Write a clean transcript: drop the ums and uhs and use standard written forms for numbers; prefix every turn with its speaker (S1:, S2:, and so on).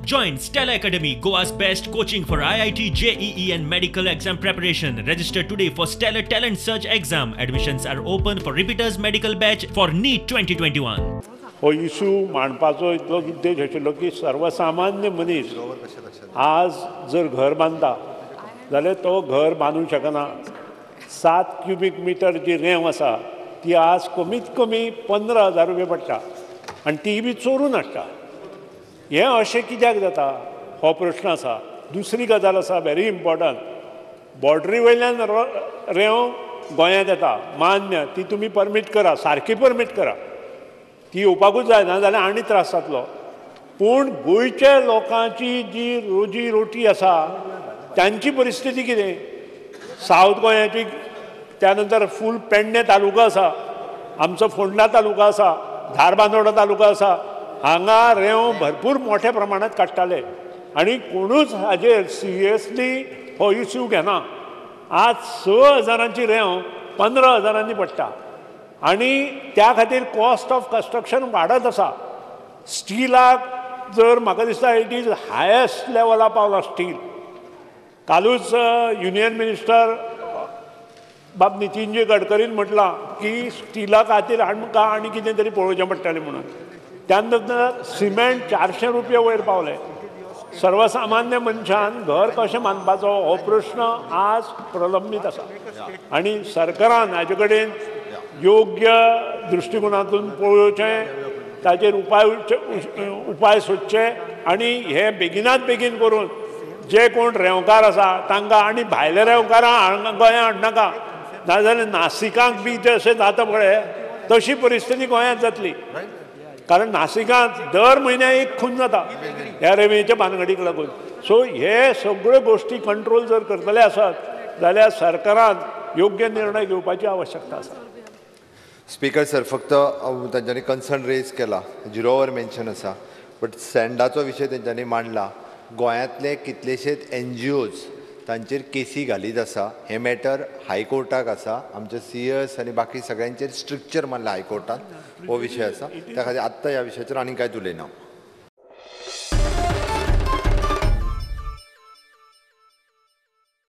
S1: Join Stella Academy, Goa's best coaching for IIT, JEE and medical exam preparation. Register today for Stellar Talent Search exam. Admissions are open for repeaters medical batch for NEET 2021.
S2: हो issue मांडपाचो इतलो उद्देश आशिल्लो की सर्वसामान्य मनीस आज जर घर बांदता जाल्यार तो घर बांदूंक शकना. 7 क्युबिक मीटर जी रेंव आसा ती आज कमीत कमी 15,000 रुपये पडटा आनी ती बी चोरून हाडटा. हें अशें कित्याक जाता हो प्रश्न आसा. दुसरी गजाल आसा व्हेरी इम्पॉर्टंट. बॉर्डरी वयल्यान रेंव गोंयांत येता मान्य, ती तुमी परमीट करा, सारकी परमीट करा, ती येवपाकूच जायना जाल्यार आनी त्रास जातलो. पूण गोंयच्या लोकांची जी रोजी रोटी आसा त्यांची परिस्थिती कितें. सावथ गोंयाची त्या नंतर फूल पेडणे तालुका आसा, आमचो फोंडा तालुका आसा, धारबांदोडा तालुका आसा, हांगा रेंव भरपूर मोठ्या प्रमाणात काडटाले आनी कोणूच हाजेर सिरियसली हो इश्यू घेना. आज 6,000ची रेंव 15,000नी पडटा आनी त्या खातीर कॉस्ट ऑफ कन्स्ट्रक्शन वाडत आसा. स्टिलाक जर म्हाका दिसता इट इज हायेस्ट लेवला पावला स्टील. कालूच युनियन मिनिस्टर बाब नितीनजी गडकरीन म्हटलां की स्टिला खातीर आमकां आनी कितें तरी पळोवचें पडटलें म्हणून. त्या नंतर सिमेंट 400 रुपये वयर पावले. सर्वसामान्य मनशान घर कशें बांदपाचो हो प्रश्न आज प्रलंबीत आसा आनी सरकारान हाजे कडेन योग्य दृश्टिकोनातून पळोवचें, ताचेर उपाय सोदचे आनी हे बेगिनात बेगीन करून जे कोण रेंवकार आसा तांकां आनी भायले रेंवकारां गोंयांत हाडनाका. नाजाल्यार नासिकांक बी जशें जाता पळय तशी परिस्थिती गोंयांत जातली. कारण नासिकांत दर म्हयन्याक एक खून जाता ह्या रेंवेच्या भानगडीक लागून. सो हे सगळ्यो गोश्टी कंट्रोल जर करतले आसत जाल्यार सरकारान योग्य निर्णय घेवपाची आवश्यकता आसा.
S3: स्पीकर सर, फक्त तांच्यांनी कन्सर्न रेज केला, झिरोवर मेन्शन आसा, बट सँडाचो विशय तेंच्यांनी मांडला. गोंयांतले कितलेशेच NGOs तांचेर केसी घालीत आसा. हे मॅटर हायकोर्टाक आसा. आमचे CS आनी बाकी सगळ्यांचेर स्ट्रिक्चर मारला हायकोर्टान हो विशय आसा. त्या खातीर आत्तां ह्या विशयाचेर आनी कांयच उलयना.